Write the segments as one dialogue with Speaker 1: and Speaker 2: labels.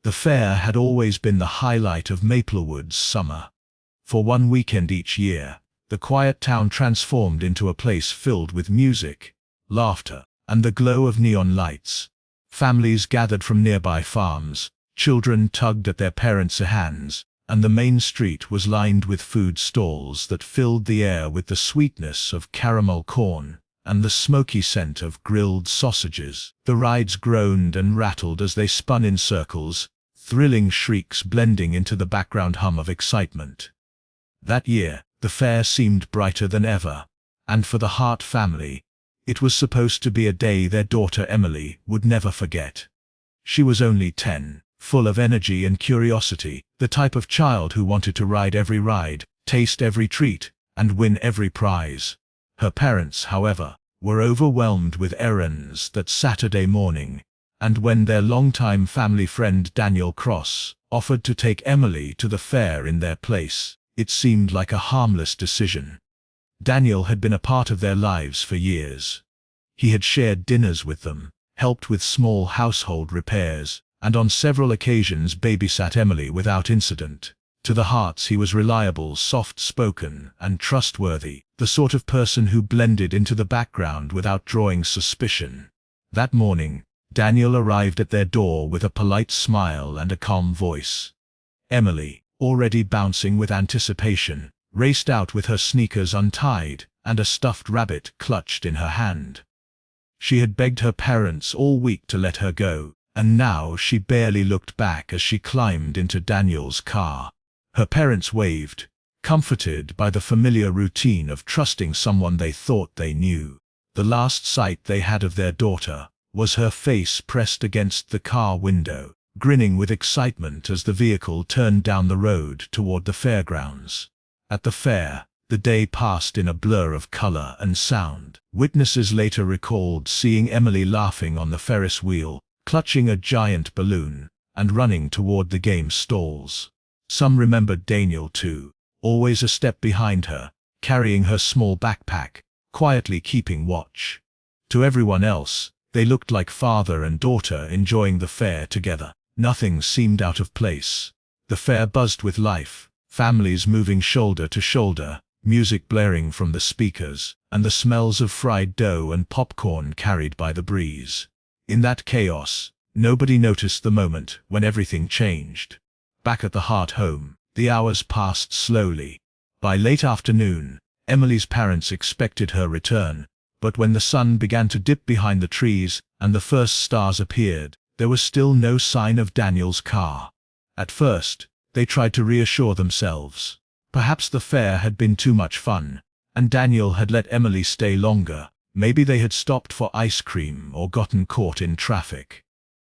Speaker 1: The fair had always been the highlight of Maplewood's summer. For one weekend each year, the quiet town transformed into a place filled with music, laughter, and the glow of neon lights. Families gathered from nearby farms, children tugged at their parents' hands, and the main street was lined with food stalls that filled the air with the sweetness of caramel corn and the smoky scent of grilled sausages. The rides groaned and rattled as they spun in circles, thrilling shrieks blending into the background hum of excitement. That year, the fair seemed brighter than ever, and for the Hart family, it was supposed to be a day their daughter Emily would never forget. She was only 10, full of energy and curiosity, the type of child who wanted to ride every ride, taste every treat, and win every prize. Her parents, however, were overwhelmed with errands that Saturday morning, and when their longtime family friend Daniel Cross offered to take Emily to the fair in their place, it seemed like a harmless decision. Daniel had been a part of their lives for years. He had shared dinners with them, helped with small household repairs, and on several occasions babysat Emily without incident. To the Harts he was reliable, soft-spoken, and trustworthy, the sort of person who blended into the background without drawing suspicion. That morning, Daniel arrived at their door with a polite smile and a calm voice. Emily, already bouncing with anticipation, raced out with her sneakers untied and a stuffed rabbit clutched in her hand. She had begged her parents all week to let her go, and now she barely looked back as she climbed into Daniel's car. Her parents waved, comforted by the familiar routine of trusting someone they thought they knew. The last sight they had of their daughter was her face pressed against the car window, grinning with excitement as the vehicle turned down the road toward the fairgrounds. At the fair, the day passed in a blur of color and sound. Witnesses later recalled seeing Emily laughing on the Ferris wheel, clutching a giant balloon, and running toward the game stalls. Some remembered Daniel too, always a step behind her, carrying her small backpack, quietly keeping watch. To everyone else, they looked like father and daughter enjoying the fair together. Nothing seemed out of place. The fair buzzed with life, families moving shoulder to shoulder, music blaring from the speakers, and the smells of fried dough and popcorn carried by the breeze. In that chaos, nobody noticed the moment when everything changed. Back at the Hart home, the hours passed slowly. By late afternoon, Emily's parents expected her return, but when the sun began to dip behind the trees and the first stars appeared, there was still no sign of Daniel's car. At first, they tried to reassure themselves. Perhaps the fair had been too much fun, and Daniel had let Emily stay longer. Maybe they had stopped for ice cream or gotten caught in traffic.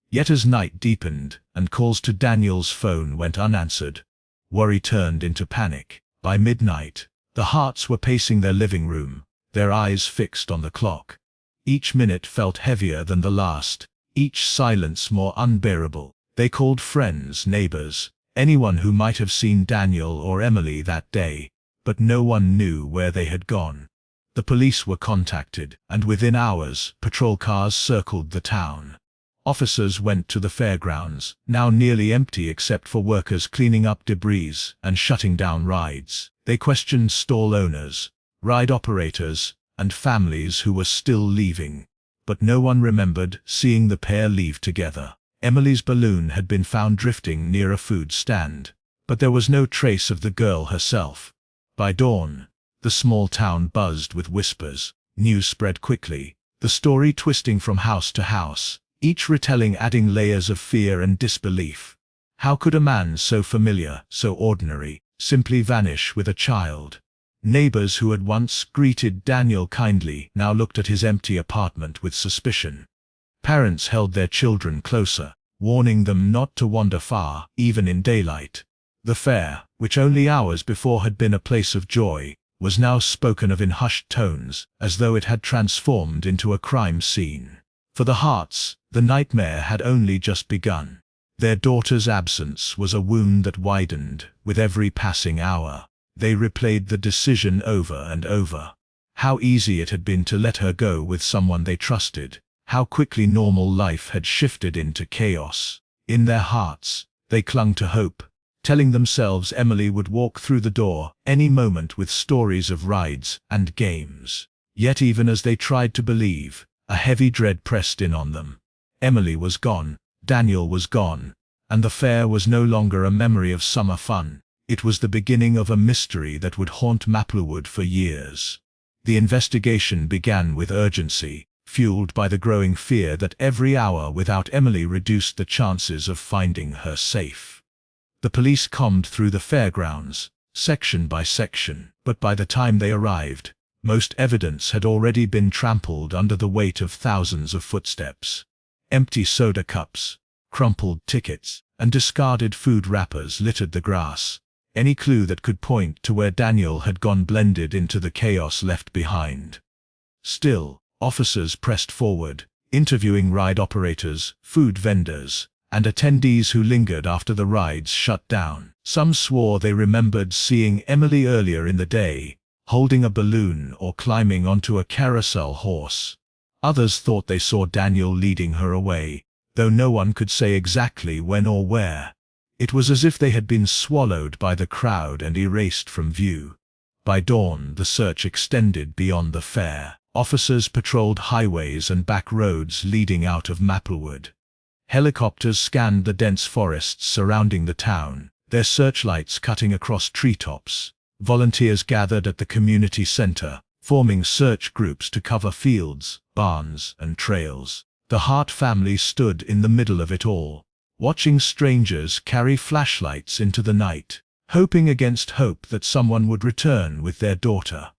Speaker 1: Yet as night deepened and calls to Daniel's phone went unanswered, worry turned into panic. By midnight, the Harts were pacing their living room, their eyes fixed on the clock. Each minute felt heavier than the last, each silence more unbearable. They called friends, neighbors, anyone who might have seen Daniel or Emily that day, but no one knew where they had gone. The police were contacted, and within hours, patrol cars circled the town. Officers went to the fairgrounds, now nearly empty except for workers cleaning up debris and shutting down rides. They questioned stall owners, ride operators, and families who were still leaving. But no one remembered seeing the pair leave together. Emily's balloon had been found drifting near a food stand, but there was no trace of the girl herself. By dawn, the small town buzzed with whispers. News spread quickly, the story twisting from house to house, each retelling adding layers of fear and disbelief. How could a man so familiar, so ordinary, simply vanish with a child? Neighbors who had once greeted Daniel kindly now looked at his empty apartment with suspicion. Parents held their children closer, warning them not to wander far, even in daylight. The fair, which only hours before had been a place of joy, was now spoken of in hushed tones, as though it had transformed into a crime scene. For the Harts, the nightmare had only just begun. Their daughter's absence was a wound that widened with every passing hour. They replayed the decision over and over. How easy it had been to let her go with someone they trusted. How quickly normal life had shifted into chaos. In their hearts, they clung to hope, telling themselves Emily would walk through the door any moment with stories of rides and games. Yet even as they tried to believe, a heavy dread pressed in on them. Emily was gone, Daniel was gone, and the fair was no longer a memory of summer fun. It was the beginning of a mystery that would haunt Maplewood for years. The investigation began with urgency, fueled by the growing fear that every hour without Emily reduced the chances of finding her safe. The police combed through the fairgrounds, section by section, but by the time they arrived, most evidence had already been trampled under the weight of thousands of footsteps. Empty soda cups, crumpled tickets, and discarded food wrappers littered the grass. Any clue that could point to where Daniel had gone blended into the chaos left behind. Still, officers pressed forward, interviewing ride operators, food vendors, and attendees who lingered after the rides shut down. Some swore they remembered seeing Emily earlier in the day, holding a balloon or climbing onto a carousel horse. Others thought they saw Daniel leading her away, though no one could say exactly when or where. It was as if they had been swallowed by the crowd and erased from view. By dawn, the search extended beyond the fair. Officers patrolled highways and back roads leading out of Maplewood. Helicopters scanned the dense forests surrounding the town, their searchlights cutting across treetops. Volunteers gathered at the community center, forming search groups to cover fields, barns, and trails. The Hart family stood in the middle of it all, watching strangers carry flashlights into the night, hoping against hope that someone would return with their daughter.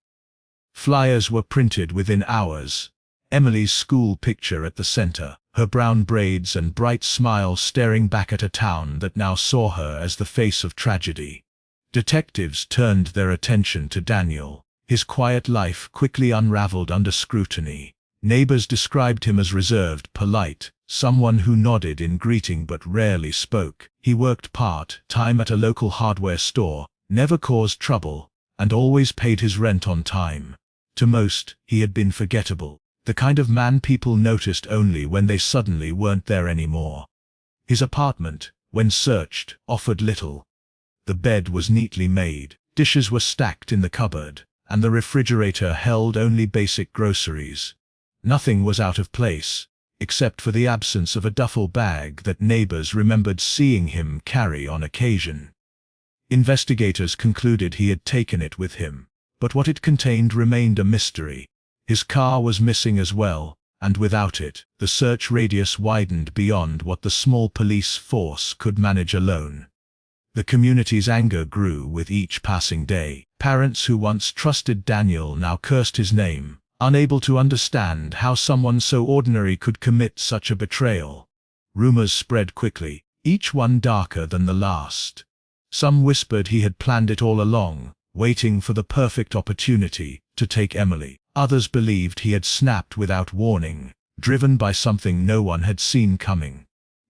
Speaker 1: Flyers were printed within hours, Emily's school picture at the center, her brown braids and bright smile staring back at a town that now saw her as the face of tragedy. Detectives turned their attention to Daniel. His quiet life quickly unraveled under scrutiny. Neighbors described him as reserved, polite, someone who nodded in greeting but rarely spoke. He worked part-time at a local hardware store, never caused trouble, and always paid his rent on time. To most, he had been forgettable, the kind of man people noticed only when they suddenly weren't there anymore. His apartment, when searched, offered little. The bed was neatly made, dishes were stacked in the cupboard, and the refrigerator held only basic groceries. Nothing was out of place, except for the absence of a duffel bag that neighbors remembered seeing him carry on occasion. Investigators concluded he had taken it with him, but what it contained remained a mystery. His car was missing as well, and without it, the search radius widened beyond what the small police force could manage alone. The community's anger grew with each passing day. Parents who once trusted Daniel now cursed his name, unable to understand how someone so ordinary could commit such a betrayal. Rumors spread quickly, each one darker than the last. Some whispered he had planned it all along, waiting for the perfect opportunity to take Emily. Others believed he had snapped without warning, driven by something no one had seen coming.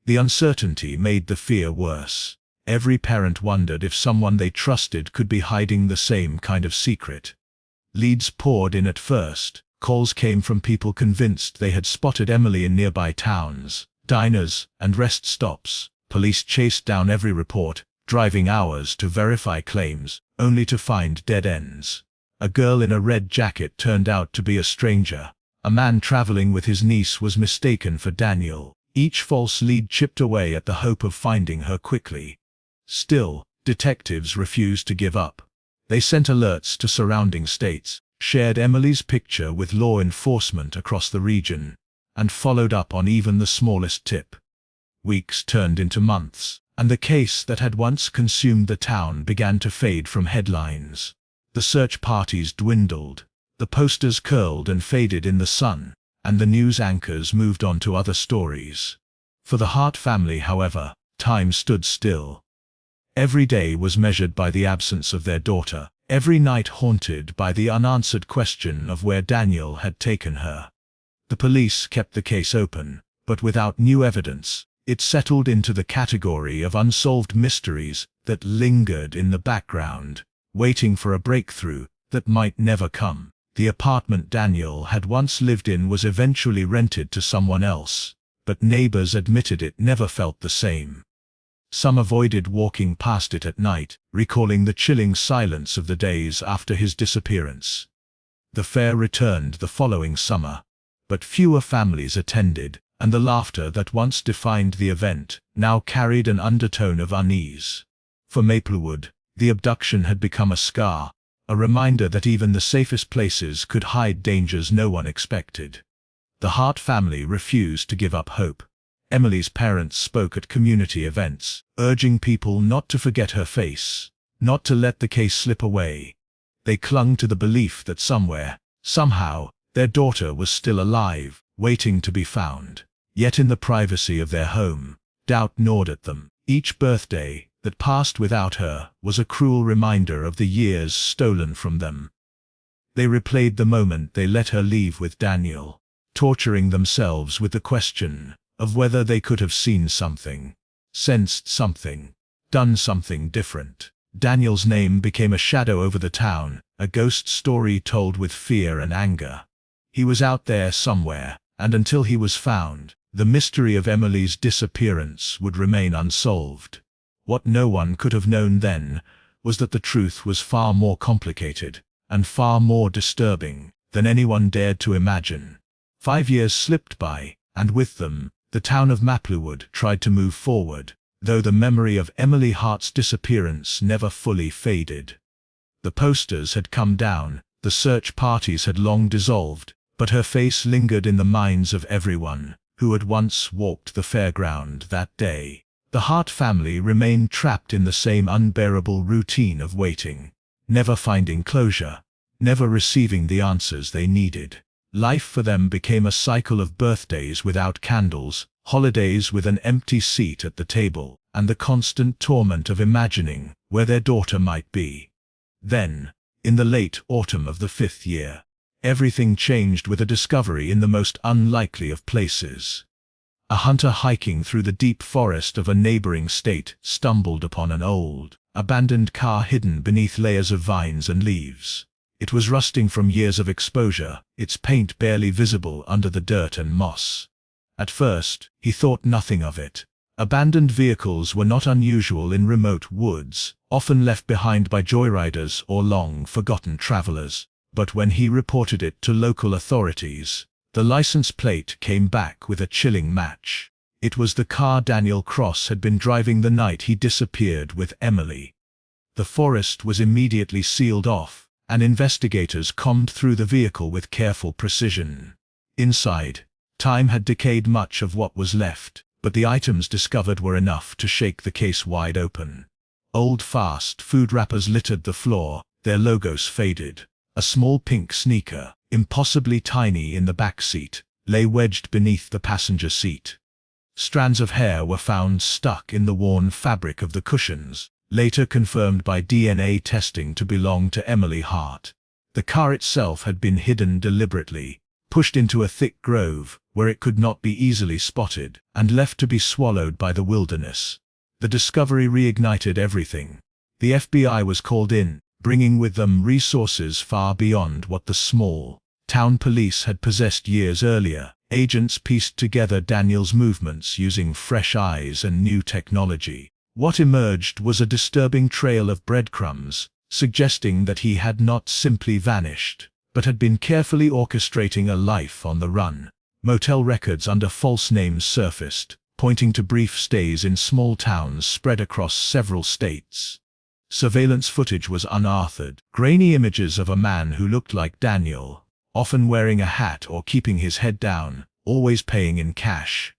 Speaker 1: The uncertainty made the fear worse. Every parent wondered if someone they trusted could be hiding the same kind of secret. Leads poured in at first. Calls came from people convinced they had spotted Emily in nearby towns, diners, and rest stops. Police chased down every report, driving hours to verify claims, only to find dead ends. A girl in a red jacket turned out to be a stranger. A man traveling with his niece was mistaken for Daniel. Each false lead chipped away at the hope of finding her quickly. Still, detectives refused to give up. They sent alerts to surrounding states, shared Emily's picture with law enforcement across the region, and followed up on even the smallest tip. Weeks turned into months, and the case that had once consumed the town began to fade from headlines. The search parties dwindled, the posters curled and faded in the sun, and the news anchors moved on to other stories. For the Hart family, however, time stood still. Every day was measured by the absence of their daughter, every night haunted by the unanswered question of where Daniel had taken her. The police kept the case open, but without new evidence. It settled into the category of unsolved mysteries that lingered in the background, waiting for a breakthrough that might never come. The apartment Daniel had once lived in was eventually rented to someone else. but neighbors admitted it never felt the same. Some avoided walking past it at night, recalling the chilling silence of the days after his disappearance. The fair returned the following summer, but fewer families attended, and the laughter that once defined the event now carried an undertone of unease. For Maplewood, the abduction had become a scar, a reminder that even the safest places could hide dangers no one expected. The Hart family refused to give up hope. Emily's parents spoke at community events, urging people not to forget her face, not to let the case slip away. They clung to the belief that somewhere, somehow, their daughter was still alive, waiting to be found. Yet in the privacy of their home, doubt gnawed at them. Each birthday that passed without her was a cruel reminder of the years stolen from them. They replayed the moment they let her leave with Daniel, torturing themselves with the question of whether they could have seen something, sensed something, done something different. Daniel's name became a shadow over the town, a ghost story told with fear and anger. He was out there somewhere, and until he was found, the mystery of Emily's disappearance would remain unsolved. What no one could have known then was that the truth was far more complicated and far more disturbing than anyone dared to imagine. 5 years slipped by, and with them, the town of Maplewood tried to move forward, though the memory of Emily Hart's disappearance never fully faded. The posters had come down, the search parties had long dissolved, but her face lingered in the minds of everyone who had once walked the fairground that day. The Hart family remained trapped in the same unbearable routine of waiting, never finding closure, never receiving the answers they needed. Life for them became a cycle of birthdays without candles, holidays with an empty seat at the table, and the constant torment of imagining where their daughter might be. Then, in the late autumn of the 5th year, everything changed with a discovery in the most unlikely of places. A hunter hiking through the deep forest of a neighboring state stumbled upon an old, abandoned car hidden beneath layers of vines and leaves. It was rusting from years of exposure, its paint barely visible under the dirt and moss. At first, he thought nothing of it. Abandoned vehicles were not unusual in remote woods, often left behind by joyriders or long-forgotten travelers. But when he reported it to local authorities, the license plate came back with a chilling match. It was the car Daniel Cross had been driving the night he disappeared with Emily. The forest was immediately sealed off, and investigators combed through the vehicle with careful precision. Inside, time had decayed much of what was left, but the items discovered were enough to shake the case wide open. Old fast food wrappers littered the floor, their logos faded. A small pink sneaker, impossibly tiny in the back seat, lay wedged beneath the passenger seat. Strands of hair were found stuck in the worn fabric of the cushions, later confirmed by DNA testing to belong to Emily Hart. The car itself had been hidden deliberately, pushed into a thick grove where it could not be easily spotted, and left to be swallowed by the wilderness. The discovery reignited everything. The FBI was called in, bringing with them resources far beyond what the small town police had possessed years earlier. Agents pieced together Daniel's movements using fresh eyes and new technology. What emerged was a disturbing trail of breadcrumbs, suggesting that he had not simply vanished, but had been carefully orchestrating a life on the run. Motel records under false names surfaced, pointing to brief stays in small towns spread across several states. Surveillance footage was unearthed, grainy images of a man who looked like Daniel, often wearing a hat or keeping his head down, always paying in cash.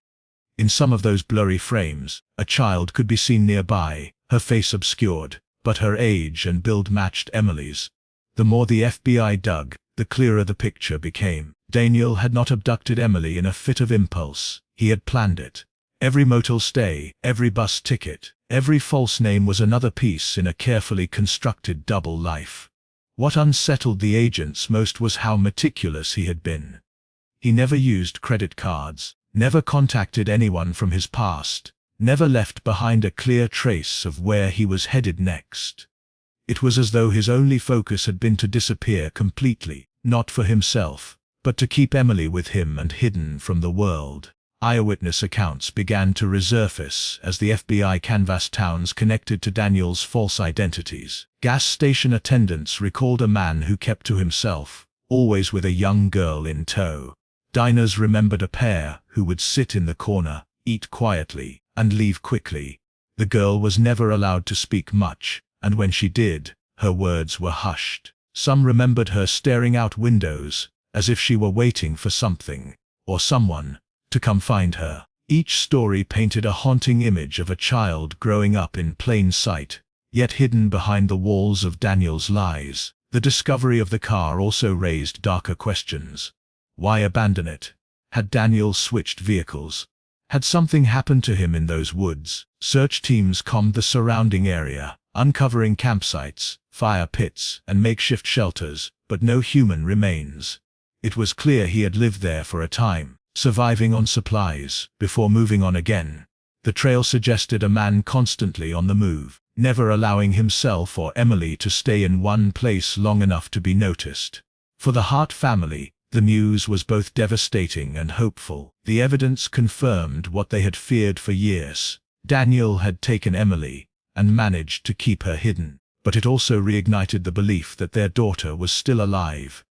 Speaker 1: In some of those blurry frames, a child could be seen nearby, her face obscured, but her age and build matched Emily's. The more the FBI dug, the clearer the picture became. Daniel had not abducted Emily in a fit of impulse, he had planned it. Every motel stay, every bus ticket, every false name was another piece in a carefully constructed double life. What unsettled the agents most was how meticulous he had been. He never used credit cards, never contacted anyone from his past, never left behind a clear trace of where he was headed next. It was as though his only focus had been to disappear completely, not for himself, but to keep Emily with him and hidden from the world. Eyewitness accounts began to resurface as the FBI canvassed towns connected to Daniel's false identities. Gas station attendants recalled a man who kept to himself, always with a young girl in tow. Diners remembered a pair who would sit in the corner, eat quietly, and leave quickly. The girl was never allowed to speak much, and when she did, her words were hushed. Some remembered her staring out windows, as if she were waiting for something, or someone, to come find her. Each story painted a haunting image of a child growing up in plain sight, yet hidden behind the walls of Daniel's lies. The discovery of the car also raised darker questions. Why abandon it? Had Daniel switched vehicles? Had something happened to him in those woods? Search teams combed the surrounding area, uncovering campsites, fire pits, and makeshift shelters, but no human remains. It was clear he had lived there for a time, surviving on supplies, before moving on again. The trail suggested a man constantly on the move, never allowing himself or Emily to stay in one place long enough to be noticed. For the Hart family, the news was both devastating and hopeful. The evidence confirmed what they had feared for years. Daniel had taken Emily and managed to keep her hidden, but it also reignited the belief that their daughter was still alive.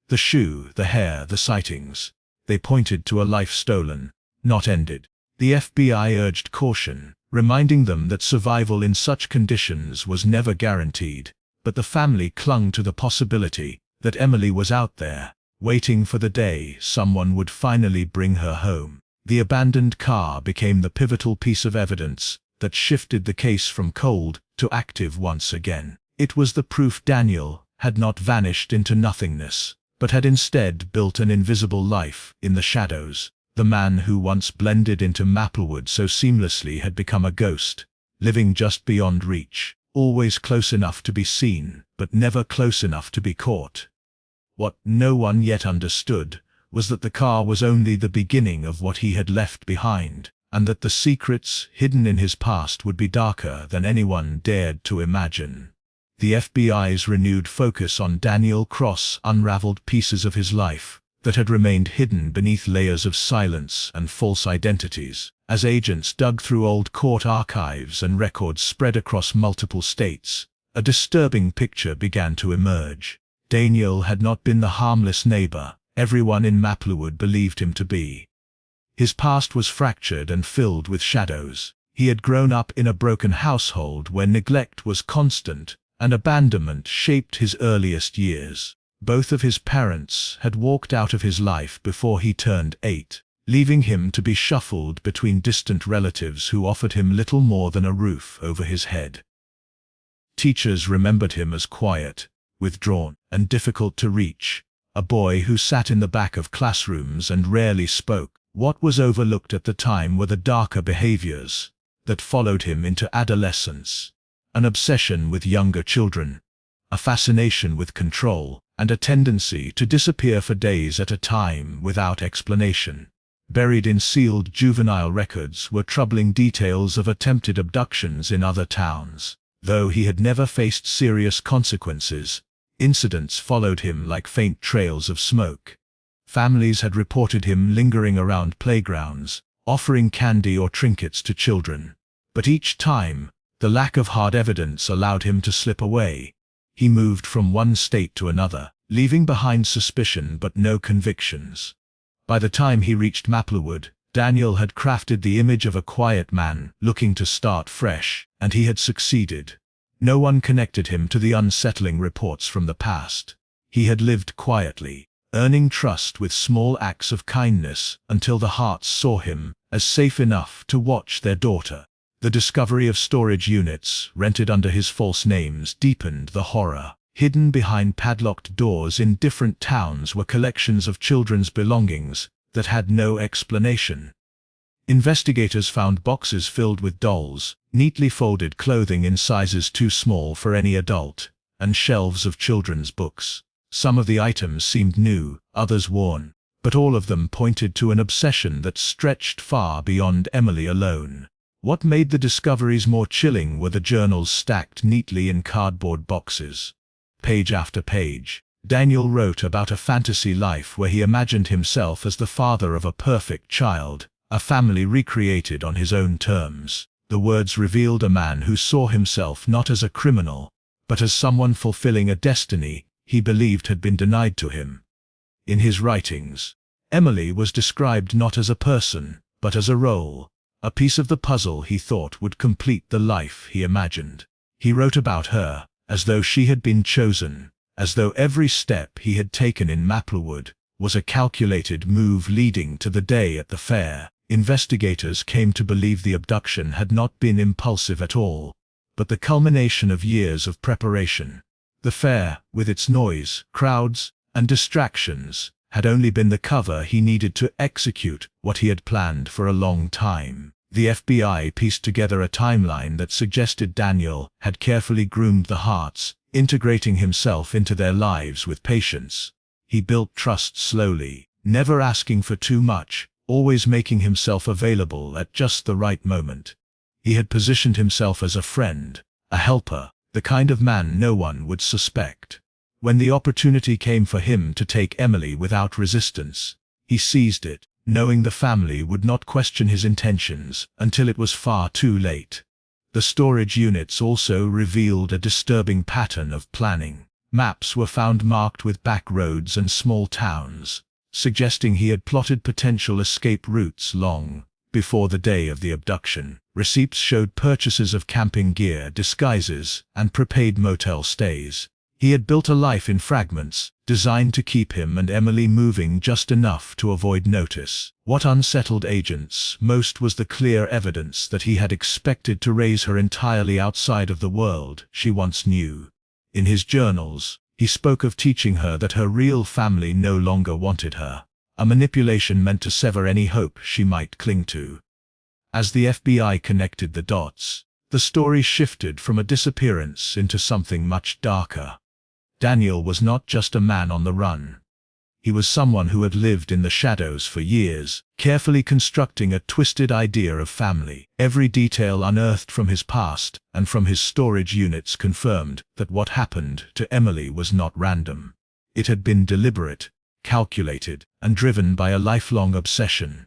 Speaker 1: The shoe, the hair, the sightings, they pointed to a life stolen, not ended. The FBI urged caution, reminding them that survival in such conditions was never guaranteed, but the family clung to the possibility that Emily was out there, waiting for the day someone would finally bring her home. The abandoned car became the pivotal piece of evidence that shifted the case from cold to active once again. It was the proof Daniel had not vanished into nothingness, but had instead built an invisible life in the shadows. The man who once blended into Maplewood so seamlessly had become a ghost, living just beyond reach, always close enough to be seen, but never close enough to be caught. What no one yet understood was that the car was only the beginning of what he had left behind, and that the secrets hidden in his past would be darker than anyone dared to imagine. The FBI's renewed focus on Daniel Cross unraveled pieces of his life that had remained hidden beneath layers of silence and false identities. As agents dug through old court archives and records spread across multiple states, a disturbing picture began to emerge. Daniel had not been the harmless neighbor everyone in Maplewood believed him to be. His past was fractured and filled with shadows. He had grown up in a broken household where neglect was constant, and abandonment shaped his earliest years. Both of his parents had walked out of his life before he turned 8, leaving him to be shuffled between distant relatives who offered him little more than a roof over his head. Teachers remembered him as quiet, withdrawn, and difficult to reach, a boy who sat in the back of classrooms and rarely spoke. What was overlooked at the time were the darker behaviors that followed him into adolescence. An obsession with younger children, a fascination with control, and a tendency to disappear for days at a time without explanation. Buried in sealed juvenile records were troubling details of attempted abductions in other towns. Though he had never faced serious consequences, incidents followed him like faint trails of smoke. Families had reported him lingering around playgrounds, offering candy or trinkets to children. But each time, the lack of hard evidence allowed him to slip away. He moved from one state to another, leaving behind suspicion but no convictions. By the time he reached Maplewood, Daniel had crafted the image of a quiet man looking to start fresh, and he had succeeded. No one connected him to the unsettling reports from the past. He had lived quietly, earning trust with small acts of kindness until the Harts saw him as safe enough to watch their daughter. The discovery of storage units rented under his false names deepened the horror. Hidden behind padlocked doors in different towns were collections of children's belongings that had no explanation. Investigators found boxes filled with dolls, neatly folded clothing in sizes too small for any adult, and shelves of children's books. Some of the items seemed new, others worn, but all of them pointed to an obsession that stretched far beyond Emily alone. What made the discoveries more chilling were the journals stacked neatly in cardboard boxes. Page after page, Daniel wrote about a fantasy life where he imagined himself as the father of a perfect child, a family recreated on his own terms. The words revealed a man who saw himself not as a criminal, but as someone fulfilling a destiny he believed had been denied to him. In his writings, Emily was described not as a person, but as a role, a piece of the puzzle he thought would complete the life he imagined. He wrote about her as though she had been chosen, as though every step he had taken in Maplewood was a calculated move leading to the day at the fair. Investigators came to believe the abduction had not been impulsive at all, but the culmination of years of preparation. The fair, with its noise, crowds, and distractions, had only been the cover he needed to execute what he had planned for a long time. The FBI pieced together a timeline that suggested Daniel had carefully groomed the hearts, integrating himself into their lives with patience. He built trust slowly, never asking for too much, always making himself available at just the right moment. He had positioned himself as a friend, a helper, the kind of man no one would suspect. When the opportunity came for him to take Emily without resistance, he seized it, knowing the family would not question his intentions until it was far too late. The storage units also revealed a disturbing pattern of planning. Maps were found marked with back roads and small towns, suggesting he had plotted potential escape routes long before the day of the abduction. Receipts showed purchases of camping gear, disguises, and prepaid motel stays. He had built a life in fragments, designed to keep him and Emily moving just enough to avoid notice. What unsettled agents most was the clear evidence that he had expected to raise her entirely outside of the world she once knew. In his journals, he spoke of teaching her that her real family no longer wanted her, a manipulation meant to sever any hope she might cling to. As the FBI connected the dots, the story shifted from a disappearance into something much darker. Daniel was not just a man on the run. He was someone who had lived in the shadows for years, carefully constructing a twisted idea of family. Every detail unearthed from his past and from his storage units confirmed that what happened to Emily was not random. It had been deliberate, calculated, and driven by a lifelong obsession.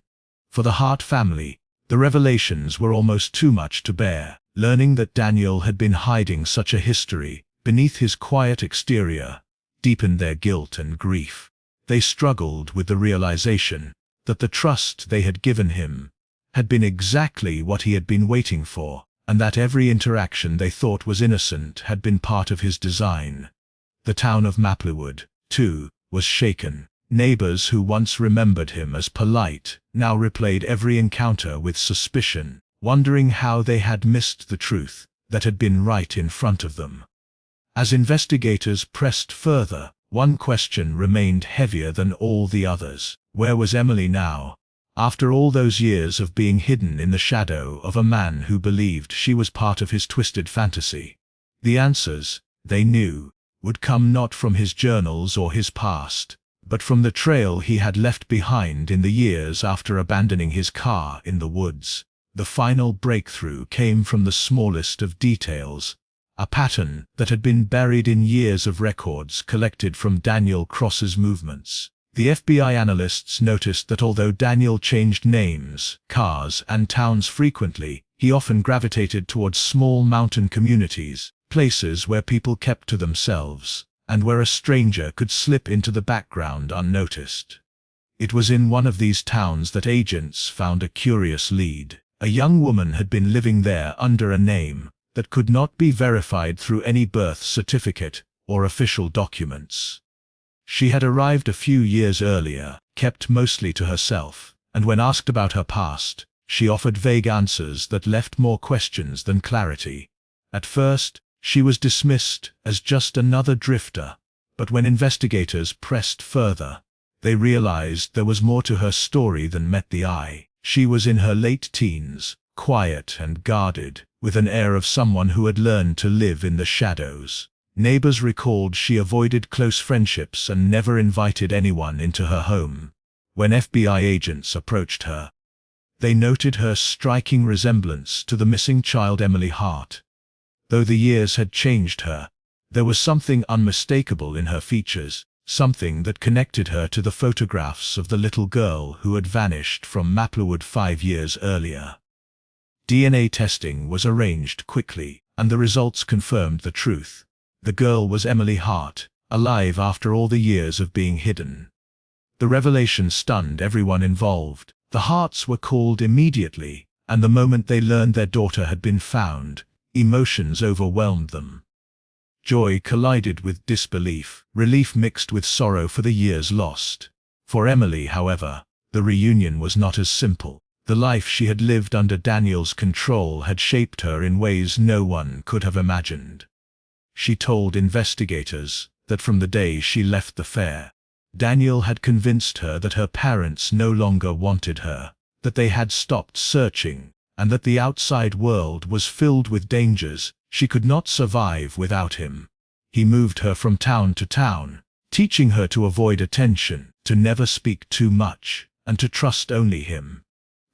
Speaker 1: For the Hart family, the revelations were almost too much to bear. Learning that Daniel had been hiding such a history beneath his quiet exterior deepened their guilt and grief. They struggled with the realization that the trust they had given him had been exactly what he had been waiting for, and that every interaction they thought was innocent had been part of his design. The town of Maplewood, too, was shaken. Neighbors who once remembered him as polite now replayed every encounter with suspicion, wondering how they had missed the truth that had been right in front of them. As investigators pressed further, one question remained heavier than all the others. Where was Emily now, after all those years of being hidden in the shadow of a man who believed she was part of his twisted fantasy? The answers, they knew, would come not from his journals or his past, but from the trail he had left behind in the years after abandoning his car in the woods. The final breakthrough came from the smallest of details, a pattern that had been buried in years of records collected from Daniel Cross's movements. The FBI analysts noticed that although Daniel changed names, cars, and towns frequently, he often gravitated towards small mountain communities, places where people kept to themselves, and where a stranger could slip into the background unnoticed. It was in one of these towns that agents found a curious lead. A young woman had been living there under a name that could not be verified through any birth certificate or official documents. She had arrived a few years earlier, kept mostly to herself, and when asked about her past, she offered vague answers that left more questions than clarity. At first, she was dismissed as just another drifter, but when investigators pressed further, they realized there was more to her story than met the eye. She was in her late teens, quiet and guarded, with an air of someone who had learned to live in the shadows. Neighbors recalled she avoided close friendships and never invited anyone into her home. When FBI agents approached her, they noted her striking resemblance to the missing child Emily Hart. Though the years had changed her, there was something unmistakable in her features, something that connected her to the photographs of the little girl who had vanished from Maplewood 5 years earlier. DNA testing was arranged quickly, and the results confirmed the truth. The girl was Emily Hart, alive after all the years of being hidden. The revelation stunned everyone involved. The Harts were called immediately, and the moment they learned their daughter had been found, emotions overwhelmed them. Joy collided with disbelief, relief mixed with sorrow for the years lost. For Emily, however, the reunion was not as simple. The life she had lived under Daniel's control had shaped her in ways no one could have imagined. She told investigators that from the day she left the fair, Daniel had convinced her that her parents no longer wanted her, that they had stopped searching, and that the outside world was filled with dangers she could not survive without him. He moved her from town to town, teaching her to avoid attention, to never speak too much, and to trust only him.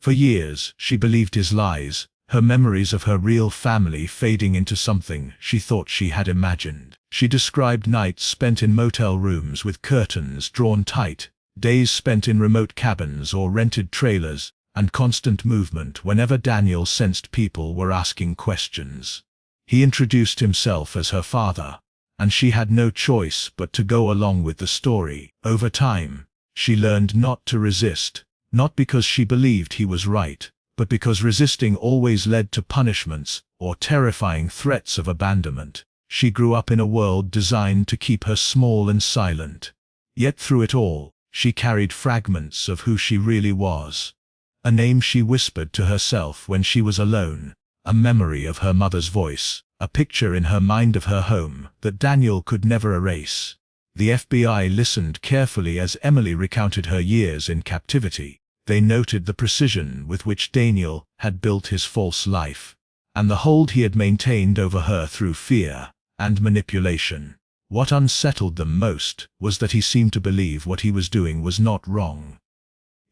Speaker 1: For years, she believed his lies, her memories of her real family fading into something she thought she had imagined. She described nights spent in motel rooms with curtains drawn tight, days spent in remote cabins or rented trailers, and constant movement whenever Daniel sensed people were asking questions. He introduced himself as her father, and she had no choice but to go along with the story. Over time, she learned not to resist, not because she believed he was right, but because resisting always led to punishments or terrifying threats of abandonment. She grew up in a world designed to keep her small and silent. Yet through it all, she carried fragments of who she really was. A name she whispered to herself when she was alone, a memory of her mother's voice, a picture in her mind of her home that Daniel could never erase. The FBI listened carefully as Emily recounted her years in captivity. They noted the precision with which Daniel had built his false life, and the hold he had maintained over her through fear and manipulation. What unsettled them most was that he seemed to believe what he was doing was not wrong.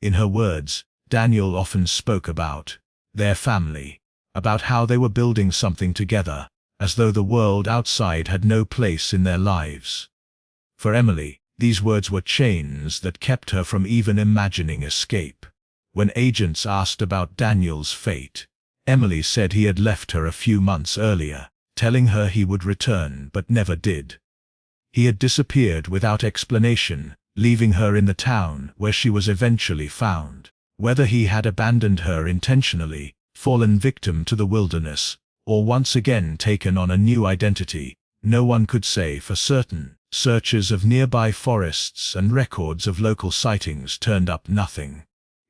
Speaker 1: In her words, Daniel often spoke about their family, about how they were building something together, as though the world outside had no place in their lives. For Emily, these words were chains that kept her from even imagining escape. When agents asked about Daniel's fate, Emily said he had left her a few months earlier, telling her he would return but never did. He had disappeared without explanation, leaving her in the town where she was eventually found. Whether he had abandoned her intentionally, fallen victim to the wilderness, or once again taken on a new identity, no one could say for certain. Searches of nearby forests and records of local sightings turned up nothing.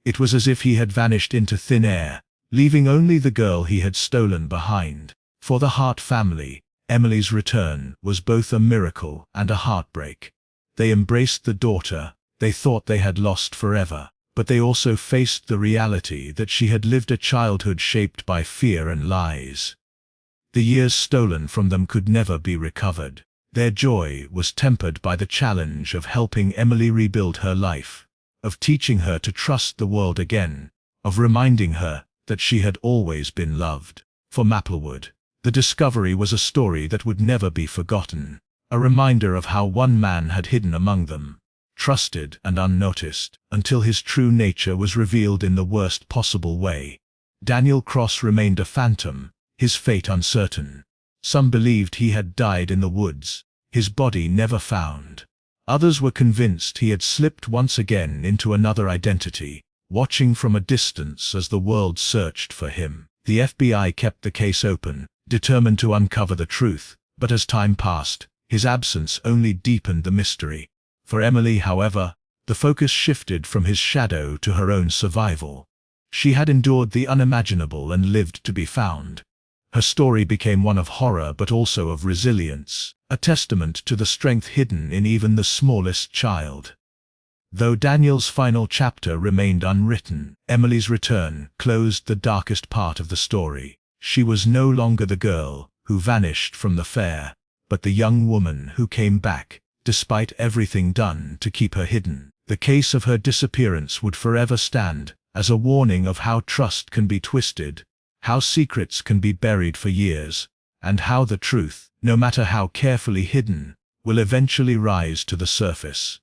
Speaker 1: It was as if he had vanished into thin air, leaving only the girl he had stolen behind. For the Hart family, Emily's return was both a miracle and a heartbreak. They embraced the daughter they thought they had lost forever, but they also faced the reality that she had lived a childhood shaped by fear and lies. The years stolen from them could never be recovered. Their joy was tempered by the challenge of helping Emily rebuild her life, of teaching her to trust the world again, of reminding her that she had always been loved. For Maplewood, the discovery was a story that would never be forgotten, a reminder of how one man had hidden among them, trusted and unnoticed, until his true nature was revealed in the worst possible way. Daniel Cross remained a phantom, his fate uncertain. Some believed he had died in the woods, his body never found. Others were convinced he had slipped once again into another identity, watching from a distance as the world searched for him. The FBI kept the case open, determined to uncover the truth, but as time passed, his absence only deepened the mystery. For Emily, however, the focus shifted from his shadow to her own survival. She had endured the unimaginable and lived to be found. Her story became one of horror but also of resilience, a testament to the strength hidden in even the smallest child. Though Daniel's final chapter remained unwritten, Emily's return closed the darkest part of the story. She was no longer the girl who vanished from the fair, but the young woman who came back, despite everything done to keep her hidden. The case of her disappearance would forever stand as a warning of how trust can be twisted, how secrets can be buried for years, and how the truth, no matter how carefully hidden, will eventually rise to the surface.